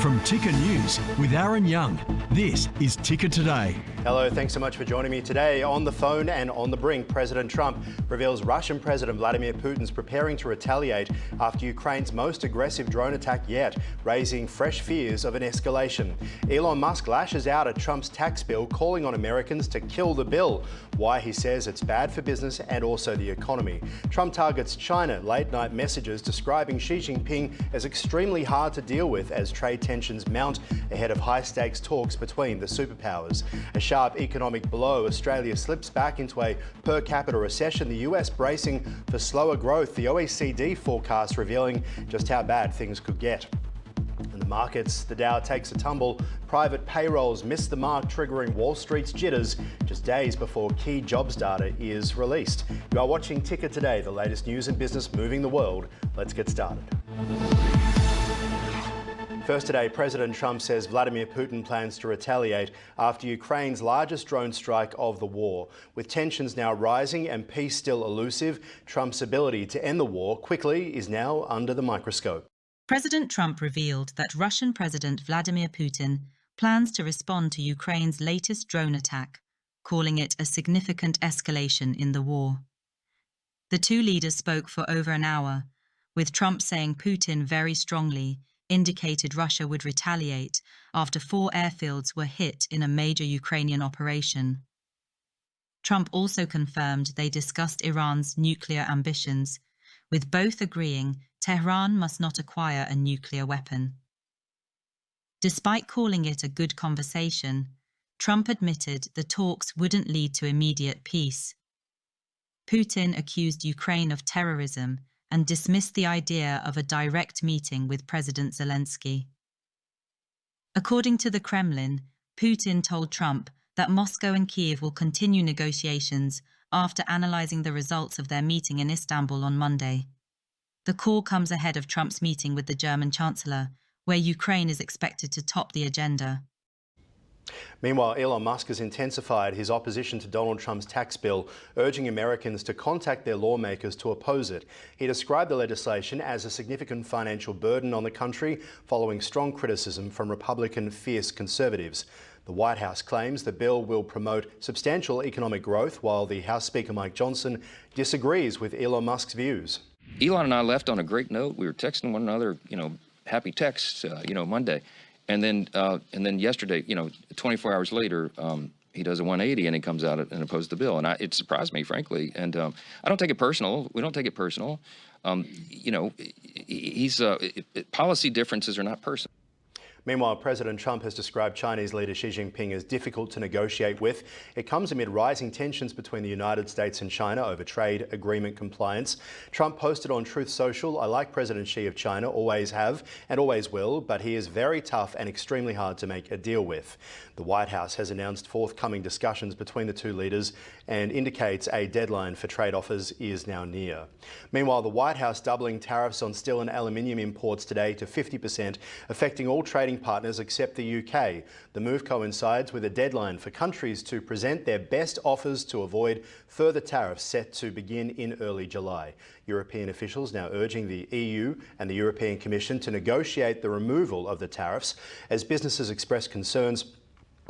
From Ticker News with Aaron Young, this is Ticker Today. Hello, thanks so much for joining me today. On the phone and on the brink, President Trump reveals Russian President Vladimir Putin's preparing to retaliate after Ukraine's most aggressive drone attack yet, raising fresh fears of an escalation. Elon Musk lashes out at Trump's tax bill, calling on Americans to kill the bill. Why he says it's bad for business and also the economy. Trump targets China, late-night messages describing Xi Jinping as extremely hard to deal with as trade tensions mount ahead of high-stakes talks between the superpowers. A sharp economic blow, Australia slips back into a per capita recession, the US bracing for slower growth, the OECD forecast revealing just how bad things could get. In the markets, the Dow takes a tumble. Private payrolls miss the mark, triggering Wall Street's jitters just days before key jobs data is released. You are watching Ticker Today, the latest news and business moving the world. Let's get started. First today, President Trump says Vladimir Putin plans to retaliate after Ukraine's largest drone strike of the war. With tensions now rising and peace still elusive, Trump's ability to end the war quickly is now under the microscope. President Trump revealed that Russian President Vladimir Putin plans to respond to Ukraine's latest drone attack, calling it a significant escalation in the war. The two leaders spoke for over an hour, with Trump saying Putin very strongly indicated Russia would retaliate after 4 airfields were hit in a major Ukrainian operation. Trump also confirmed they discussed Iran's nuclear ambitions, with both agreeing Tehran must not acquire a nuclear weapon. Despite calling it a good conversation, Trump admitted the talks wouldn't lead to immediate peace. Putin accused Ukraine of terrorism and dismissed the idea of a direct meeting with President Zelensky. According to the Kremlin, Putin told Trump that Moscow and Kyiv will continue negotiations after analyzing the results of their meeting in Istanbul on Monday. The call comes ahead of Trump's meeting with the German Chancellor, where Ukraine is expected to top the agenda. Meanwhile, Elon Musk has intensified his opposition to Donald Trump's tax bill, urging Americans to contact their lawmakers to oppose it. He described the legislation as a significant financial burden on the country, following strong criticism from Republican fierce conservatives. The White House claims the bill will promote substantial economic growth, while the House Speaker Mike Johnson disagrees with Elon Musk's views. Elon and I left on a great note. We were texting one another, happy texts, Monday. And then yesterday, 24 hours later, he does a 180 and he comes out and opposes the bill. And it surprised me, frankly. And I don't take it personal. We don't take it personal. Policy differences are not personal. Meanwhile, President Trump has described Chinese leader Xi Jinping as difficult to negotiate with. It comes amid rising tensions between the United States and China over trade agreement compliance. Trump posted on Truth Social, "I like President Xi of China, always have and always will, but he is very tough and extremely hard to make a deal with." The White House has announced forthcoming discussions between the two leaders and indicates a deadline for trade offers is now near. Meanwhile, the White House doubling tariffs on steel and aluminium imports today to 50%, affecting all trading partners except the UK. The move coincides with a deadline for countries to present their best offers to avoid further tariffs set to begin in early July. European officials now urging the EU and the European Commission to negotiate the removal of the tariffs as businesses express concerns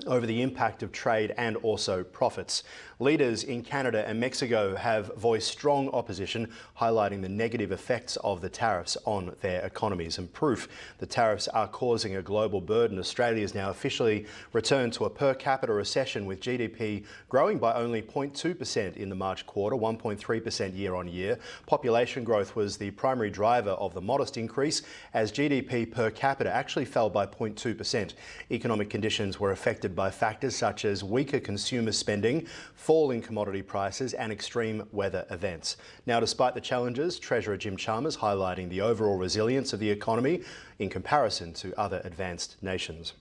over the impact of trade and also profits. Leaders in Canada and Mexico have voiced strong opposition, highlighting the negative effects of the tariffs on their economies. And proof the tariffs are causing a global burden, Australia has now officially returned to a per capita recession, with GDP growing by only 0.2% in the March quarter, 1.3% year on year. Population growth was the primary driver of the modest increase, as GDP per capita actually fell by 0.2%. Economic conditions were affected by factors such as weaker consumer spending, fall in commodity prices and extreme weather events. Now, despite the challenges, Treasurer Jim Chalmers highlighting the overall resilience of the economy in comparison to other advanced nations.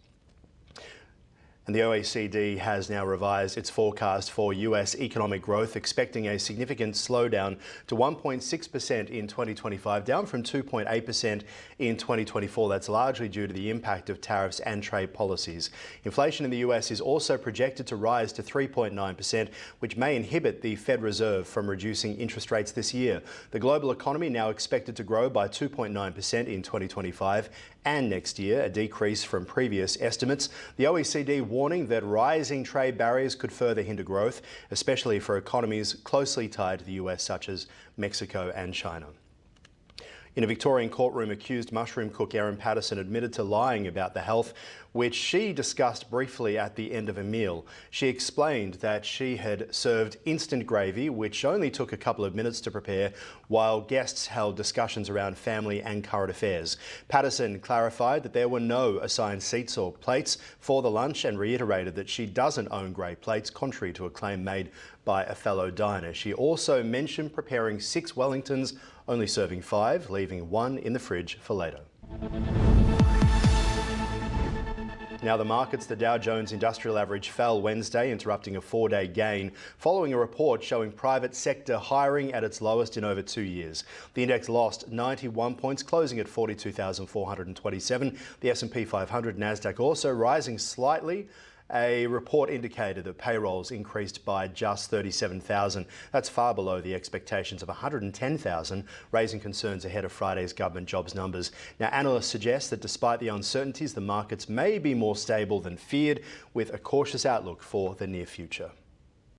And the OECD has now revised its forecast for US economic growth, expecting a significant slowdown to 1.6% in 2025, down from 2.8% in 2024. That's largely due to the impact of tariffs and trade policies. Inflation in the US is also projected to rise to 3.9%, which may inhibit the Fed Reserve from reducing interest rates this year. The global economy now expected to grow by 2.9% in 2025 and next year, a decrease from previous estimates. The OECD warning that rising trade barriers could further hinder growth, especially for economies closely tied to the US, such as Mexico and China. In a Victorian courtroom, accused mushroom cook Erin Patterson admitted to lying about the health, which she discussed briefly at the end of a meal. She explained that she had served instant gravy, which only took a couple of minutes to prepare, while guests held discussions around family and current affairs. Patterson clarified that there were no assigned seats or plates for the lunch and reiterated that she doesn't own grey plates, contrary to a claim made by a fellow diner. She also mentioned preparing 6 Wellingtons, only serving 5, leaving 1 in the fridge for later. Now the markets, the Dow Jones Industrial Average fell Wednesday, interrupting a 4-day gain following a report showing private sector hiring at its lowest in over 2 years. The index lost 91 points, closing at 42,427. The S&P 500, Nasdaq also rising slightly. A report indicated that payrolls increased by just 37,000. That's far below the expectations of 110,000, raising concerns ahead of Friday's government jobs numbers. Now, analysts suggest that despite the uncertainties, the markets may be more stable than feared, with a cautious outlook for the near future.